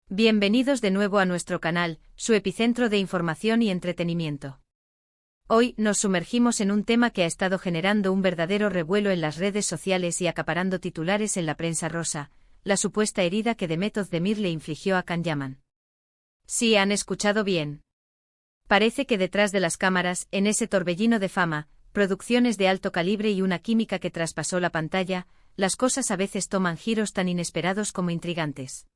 Bienvenidos de nuevo a nuestro canal, su epicentro de información y entretenimiento. Hoy nos sumergimos en un tema que ha estado generando un verdadero revuelo en las redes sociales y acaparando titulares en la prensa rosa, la supuesta herida que Demet Özdemir le infligió a Can Yaman. Sí, han escuchado bien. Parece que detrás de las cámaras, en ese torbellino de fama, producciones de alto calibre y una química que traspasó la pantalla, las cosas a veces toman giros tan inesperados como intrigantes.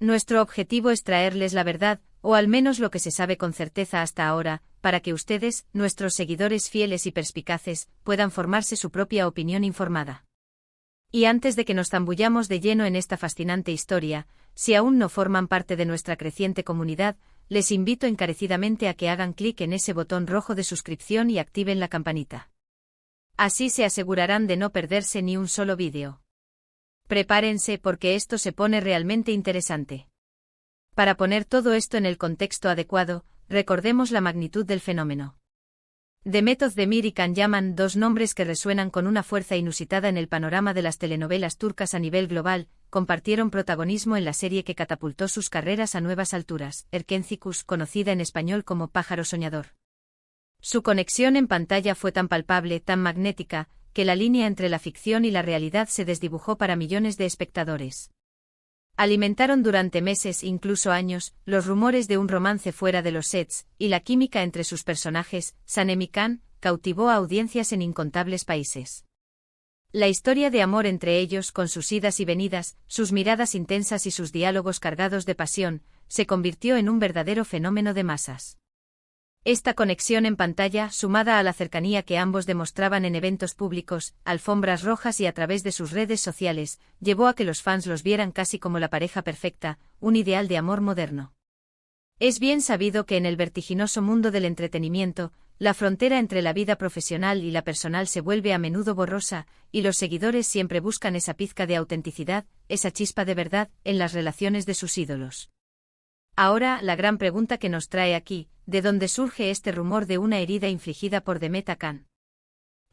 Nuestro objetivo es traerles la verdad, o al menos lo que se sabe con certeza hasta ahora, para que ustedes, nuestros seguidores fieles y perspicaces, puedan formarse su propia opinión informada. Y antes de que nos zambullamos de lleno en esta fascinante historia, si aún no forman parte de nuestra creciente comunidad, les invito encarecidamente a que hagan clic en ese botón rojo de suscripción y activen la campanita. Así se asegurarán de no perderse ni un solo vídeo. Prepárense porque esto se pone realmente interesante. Para poner todo esto en el contexto adecuado, recordemos la magnitud del fenómeno. Demet Özdemir y Can Yaman, dos nombres que resuenan con una fuerza inusitada en el panorama de las telenovelas turcas a nivel global, compartieron protagonismo en la serie que catapultó sus carreras a nuevas alturas, Erkenzicus, conocida en español como Pájaro Soñador. Su conexión en pantalla fue tan palpable, tan magnética, que la línea entre la ficción y la realidad se desdibujó para millones de espectadores. Alimentaron durante meses, incluso años, los rumores de un romance fuera de los sets, y la química entre sus personajes, Sanem y Can, cautivó a audiencias en incontables países. La historia de amor entre ellos, con sus idas y venidas, sus miradas intensas y sus diálogos cargados de pasión, se convirtió en un verdadero fenómeno de masas. Esta conexión en pantalla, sumada a la cercanía que ambos demostraban en eventos públicos, alfombras rojas y a través de sus redes sociales, llevó a que los fans los vieran casi como la pareja perfecta, un ideal de amor moderno. Es bien sabido que en el vertiginoso mundo del entretenimiento, la frontera entre la vida profesional y la personal se vuelve a menudo borrosa, y los seguidores siempre buscan esa pizca de autenticidad, esa chispa de verdad, en las relaciones de sus ídolos. Ahora, la gran pregunta que nos trae aquí, ¿de dónde surge este rumor de una herida infligida por Demet a Can?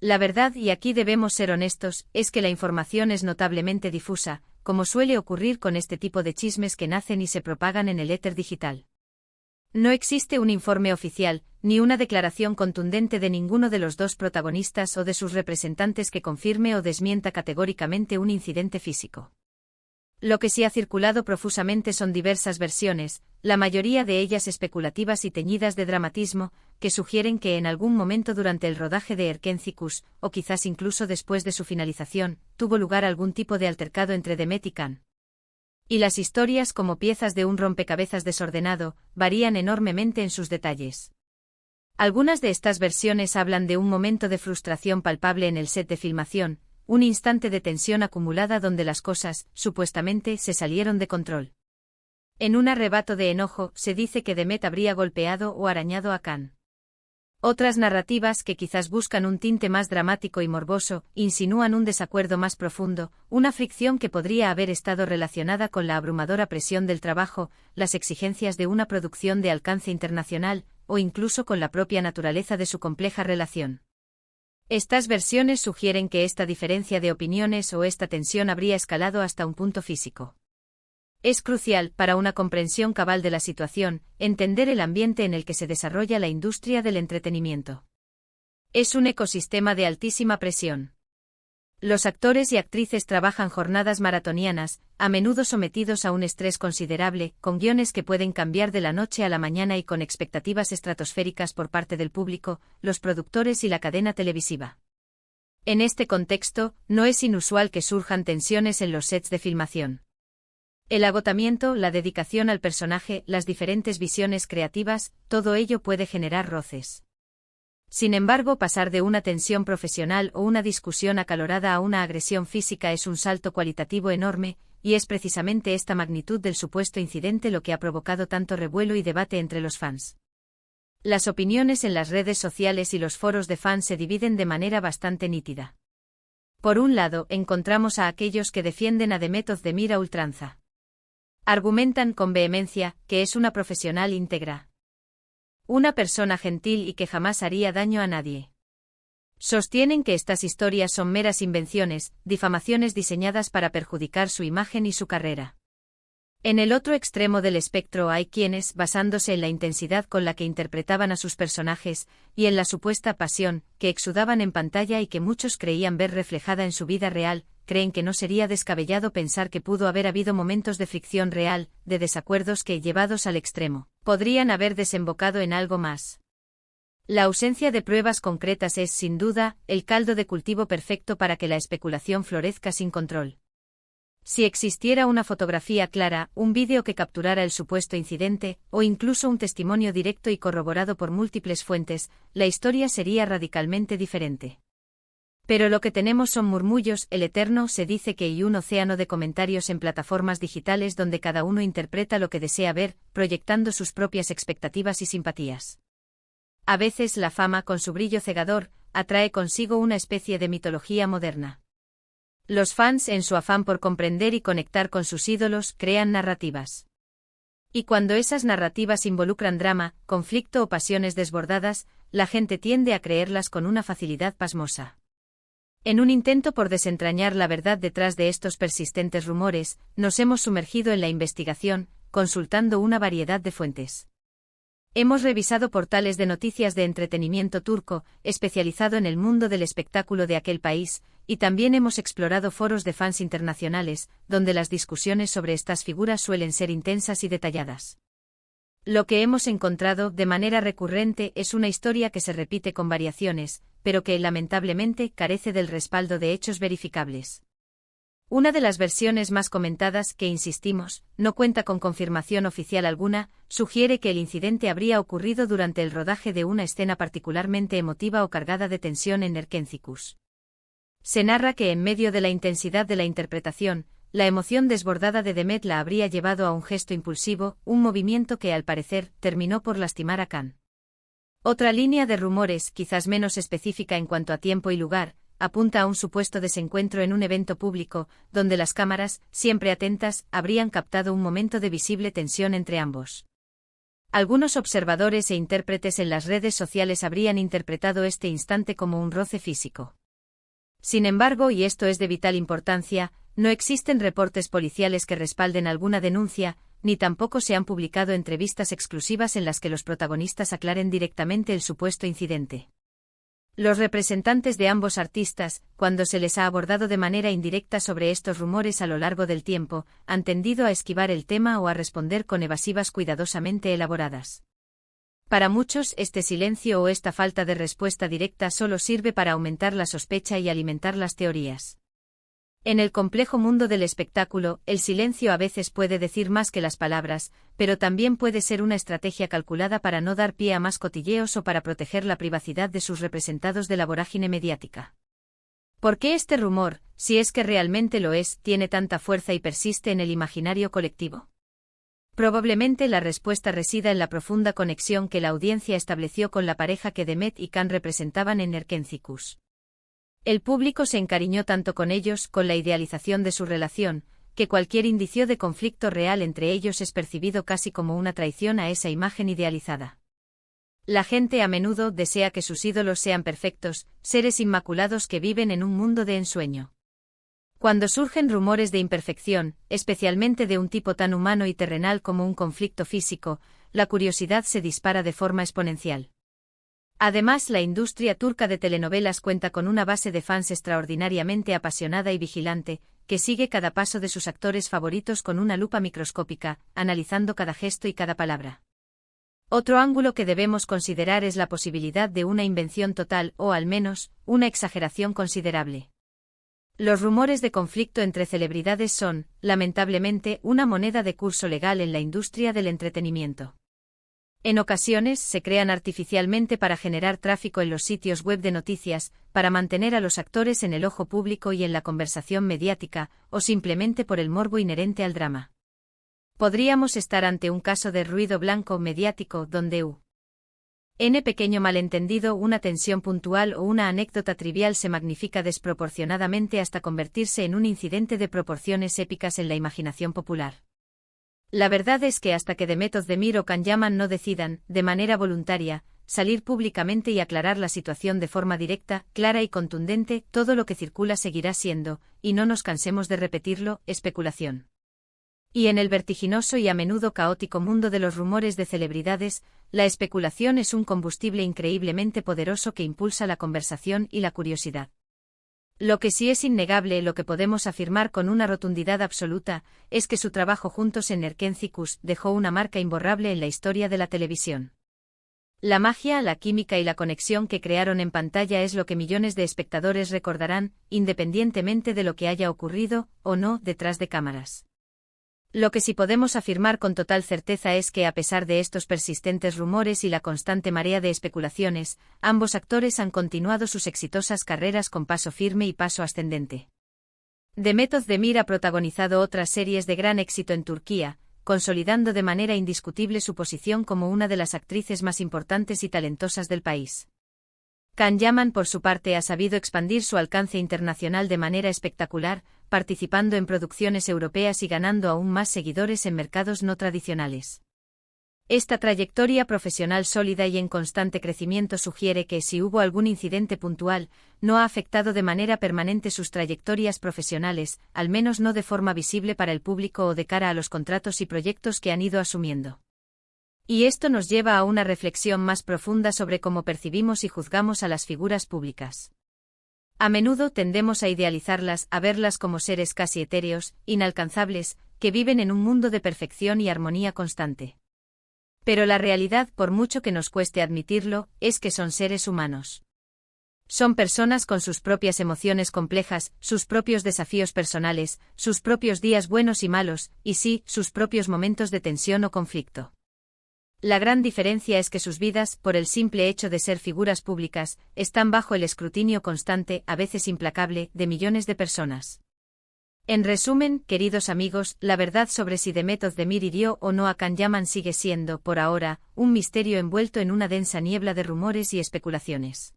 La verdad, y aquí debemos ser honestos, es que la información es notablemente difusa, como suele ocurrir con este tipo de chismes que nacen y se propagan en el éter digital. No existe un informe oficial, ni una declaración contundente de ninguno de los dos protagonistas o de sus representantes que confirme o desmienta categóricamente un incidente físico. Lo que sí ha circulado profusamente son diversas versiones, la mayoría de ellas especulativas y teñidas de dramatismo, que sugieren que en algún momento durante el rodaje de Erkenzicus, o quizás incluso después de su finalización, tuvo lugar algún tipo de altercado entre Demet y Can. Y las historias, como piezas de un rompecabezas desordenado, varían enormemente en sus detalles. Algunas de estas versiones hablan de un momento de frustración palpable en el set de filmación, un instante de tensión acumulada donde las cosas, supuestamente, se salieron de control. En un arrebato de enojo, se dice que Demet habría golpeado o arañado a Can. Otras narrativas, que quizás buscan un tinte más dramático y morboso, insinúan un desacuerdo más profundo, una fricción que podría haber estado relacionada con la abrumadora presión del trabajo, las exigencias de una producción de alcance internacional, o incluso con la propia naturaleza de su compleja relación. Estas versiones sugieren que esta diferencia de opiniones o esta tensión habría escalado hasta un punto físico. Es crucial, para una comprensión cabal de la situación, entender el ambiente en el que se desarrolla la industria del entretenimiento. Es un ecosistema de altísima presión. Los actores y actrices trabajan jornadas maratonianas, a menudo sometidos a un estrés considerable, con guiones que pueden cambiar de la noche a la mañana y con expectativas estratosféricas por parte del público, los productores y la cadena televisiva. En este contexto, no es inusual que surjan tensiones en los sets de filmación. El agotamiento, la dedicación al personaje, las diferentes visiones creativas, todo ello puede generar roces. Sin embargo, pasar de una tensión profesional o una discusión acalorada a una agresión física es un salto cualitativo enorme, y es precisamente esta magnitud del supuesto incidente lo que ha provocado tanto revuelo y debate entre los fans. Las opiniones en las redes sociales y los foros de fans se dividen de manera bastante nítida. Por un lado, encontramos a aquellos que defienden a Demet Özdemir a ultranza. Argumentan con vehemencia que es una profesional íntegra. Una persona gentil y que jamás haría daño a nadie. Sostienen que estas historias son meras invenciones, difamaciones diseñadas para perjudicar su imagen y su carrera. En el otro extremo del espectro hay quienes, basándose en la intensidad con la que interpretaban a sus personajes, y en la supuesta pasión que exudaban en pantalla y que muchos creían ver reflejada en su vida real, creen que no sería descabellado pensar que pudo haber habido momentos de fricción real, de desacuerdos que, llevados al extremo, podrían haber desembocado en algo más. La ausencia de pruebas concretas es, sin duda, el caldo de cultivo perfecto para que la especulación florezca sin control. Si existiera una fotografía clara, un vídeo que capturara el supuesto incidente, o incluso un testimonio directo y corroborado por múltiples fuentes, la historia sería radicalmente diferente. Pero lo que tenemos son murmullos, el eterno se dice que y un océano de comentarios en plataformas digitales donde cada uno interpreta lo que desea ver, proyectando sus propias expectativas y simpatías. A veces la fama, con su brillo cegador, atrae consigo una especie de mitología moderna. Los fans, en su afán por comprender y conectar con sus ídolos, crean narrativas. Y cuando esas narrativas involucran drama, conflicto o pasiones desbordadas, la gente tiende a creerlas con una facilidad pasmosa. En un intento por desentrañar la verdad detrás de estos persistentes rumores, nos hemos sumergido en la investigación, consultando una variedad de fuentes. Hemos revisado portales de noticias de entretenimiento turco, especializado en el mundo del espectáculo de aquel país, y también hemos explorado foros de fans internacionales, donde las discusiones sobre estas figuras suelen ser intensas y detalladas. Lo que hemos encontrado de manera recurrente es una historia que se repite con variaciones, pero que, lamentablemente, carece del respaldo de hechos verificables. Una de las versiones más comentadas, que insistimos, no cuenta con confirmación oficial alguna, sugiere que el incidente habría ocurrido durante el rodaje de una escena particularmente emotiva o cargada de tensión en Erkencikus. Se narra que en medio de la intensidad de la interpretación, la emoción desbordada de Demet la habría llevado a un gesto impulsivo, un movimiento que al parecer terminó por lastimar a Khan. Otra línea de rumores, quizás menos específica en cuanto a tiempo y lugar, apunta a un supuesto desencuentro en un evento público, donde las cámaras, siempre atentas, habrían captado un momento de visible tensión entre ambos. Algunos observadores e intérpretes en las redes sociales habrían interpretado este instante como un roce físico. Sin embargo, y esto es de vital importancia, no existen reportes policiales que respalden alguna denuncia, ni tampoco se han publicado entrevistas exclusivas en las que los protagonistas aclaren directamente el supuesto incidente. Los representantes de ambos artistas, cuando se les ha abordado de manera indirecta sobre estos rumores a lo largo del tiempo, han tendido a esquivar el tema o a responder con evasivas cuidadosamente elaboradas. Para muchos, este silencio o esta falta de respuesta directa solo sirve para aumentar la sospecha y alimentar las teorías. En el complejo mundo del espectáculo, el silencio a veces puede decir más que las palabras, pero también puede ser una estrategia calculada para no dar pie a más cotilleos o para proteger la privacidad de sus representados de la vorágine mediática. ¿Por qué este rumor, si es que realmente lo es, tiene tanta fuerza y persiste en el imaginario colectivo? Probablemente la respuesta resida en la profunda conexión que la audiencia estableció con la pareja que Demet y Khan representaban en Erkencikus. El público se encariñó tanto con ellos, con la idealización de su relación, que cualquier indicio de conflicto real entre ellos es percibido casi como una traición a esa imagen idealizada. La gente a menudo desea que sus ídolos sean perfectos, seres inmaculados que viven en un mundo de ensueño. Cuando surgen rumores de imperfección, especialmente de un tipo tan humano y terrenal como un conflicto físico, la curiosidad se dispara de forma exponencial. Además, la industria turca de telenovelas cuenta con una base de fans extraordinariamente apasionada y vigilante, que sigue cada paso de sus actores favoritos con una lupa microscópica, analizando cada gesto y cada palabra. Otro ángulo que debemos considerar es la posibilidad de una invención total o, al menos, una exageración considerable. Los rumores de conflicto entre celebridades son, lamentablemente, una moneda de curso legal en la industria del entretenimiento. En ocasiones se crean artificialmente para generar tráfico en los sitios web de noticias, para mantener a los actores en el ojo público y en la conversación mediática, o simplemente por el morbo inherente al drama. Podríamos estar ante un caso de ruido blanco mediático donde un pequeño malentendido, una tensión puntual o una anécdota trivial se magnifica desproporcionadamente hasta convertirse en un incidente de proporciones épicas en la imaginación popular. La verdad es que hasta que Demet Özdemir o Can Yaman no decidan, de manera voluntaria, salir públicamente y aclarar la situación de forma directa, clara y contundente, todo lo que circula seguirá siendo, y no nos cansemos de repetirlo, especulación. Y en el vertiginoso y a menudo caótico mundo de los rumores de celebridades, la especulación es un combustible increíblemente poderoso que impulsa la conversación y la curiosidad. Lo que sí es innegable, lo que podemos afirmar con una rotundidad absoluta, es que su trabajo juntos en Erkencicus dejó una marca imborrable en la historia de la televisión. La magia, la química y la conexión que crearon en pantalla es lo que millones de espectadores recordarán, independientemente de lo que haya ocurrido, o no, detrás de cámaras. Lo que sí podemos afirmar con total certeza es que, a pesar de estos persistentes rumores y la constante marea de especulaciones, ambos actores han continuado sus exitosas carreras con paso firme y paso ascendente. Demet Özdemir ha protagonizado otras series de gran éxito en Turquía, consolidando de manera indiscutible su posición como una de las actrices más importantes y talentosas del país. Can Yaman, por su parte, ha sabido expandir su alcance internacional de manera espectacular, participando en producciones europeas y ganando aún más seguidores en mercados no tradicionales. Esta trayectoria profesional sólida y en constante crecimiento sugiere que, si hubo algún incidente puntual, no ha afectado de manera permanente sus trayectorias profesionales, al menos no de forma visible para el público o de cara a los contratos y proyectos que han ido asumiendo. Y esto nos lleva a una reflexión más profunda sobre cómo percibimos y juzgamos a las figuras públicas. A menudo tendemos a idealizarlas, a verlas como seres casi etéreos, inalcanzables, que viven en un mundo de perfección y armonía constante. Pero la realidad, por mucho que nos cueste admitirlo, es que son seres humanos. Son personas con sus propias emociones complejas, sus propios desafíos personales, sus propios días buenos y malos, y sí, sus propios momentos de tensión o conflicto. La gran diferencia es que sus vidas, por el simple hecho de ser figuras públicas, están bajo el escrutinio constante, a veces implacable, de millones de personas. En resumen, queridos amigos, la verdad sobre si Demet Özdemir hirió o no a Can Yaman sigue siendo, por ahora, un misterio envuelto en una densa niebla de rumores y especulaciones.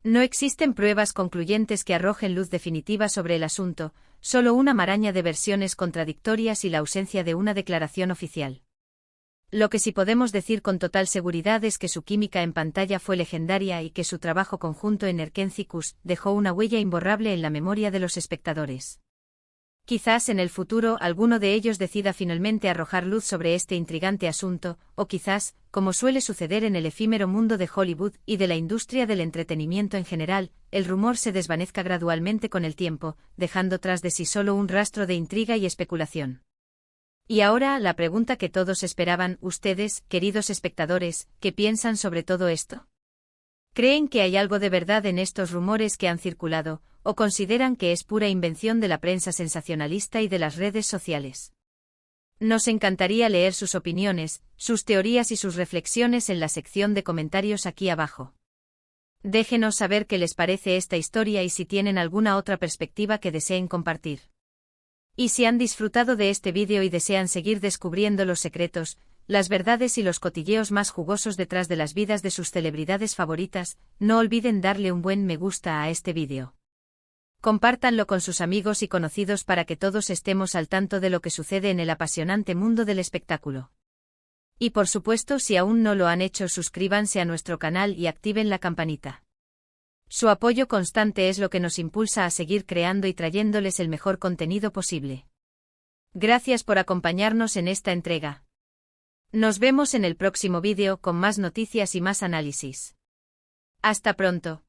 No existen pruebas concluyentes que arrojen luz definitiva sobre el asunto, solo una maraña de versiones contradictorias y la ausencia de una declaración oficial. Lo que sí podemos decir con total seguridad es que su química en pantalla fue legendaria y que su trabajo conjunto en Erkencicus dejó una huella imborrable en la memoria de los espectadores. Quizás en el futuro alguno de ellos decida finalmente arrojar luz sobre este intrigante asunto, o quizás, como suele suceder en el efímero mundo de Hollywood y de la industria del entretenimiento en general, el rumor se desvanezca gradualmente con el tiempo, dejando tras de sí solo un rastro de intriga y especulación. Y ahora, la pregunta que todos esperaban, ustedes, queridos espectadores, ¿qué piensan sobre todo esto? ¿Creen que hay algo de verdad en estos rumores que han circulado, o consideran que es pura invención de la prensa sensacionalista y de las redes sociales? Nos encantaría leer sus opiniones, sus teorías y sus reflexiones en la sección de comentarios aquí abajo. Déjenos saber qué les parece esta historia y si tienen alguna otra perspectiva que deseen compartir. Y si han disfrutado de este vídeo y desean seguir descubriendo los secretos, las verdades y los cotilleos más jugosos detrás de las vidas de sus celebridades favoritas, no olviden darle un buen me gusta a este vídeo. Compártanlo con sus amigos y conocidos para que todos estemos al tanto de lo que sucede en el apasionante mundo del espectáculo. Y por supuesto, si aún no lo han hecho, suscríbanse a nuestro canal y activen la campanita. Su apoyo constante es lo que nos impulsa a seguir creando y trayéndoles el mejor contenido posible. Gracias por acompañarnos en esta entrega. Nos vemos en el próximo vídeo con más noticias y más análisis. Hasta pronto.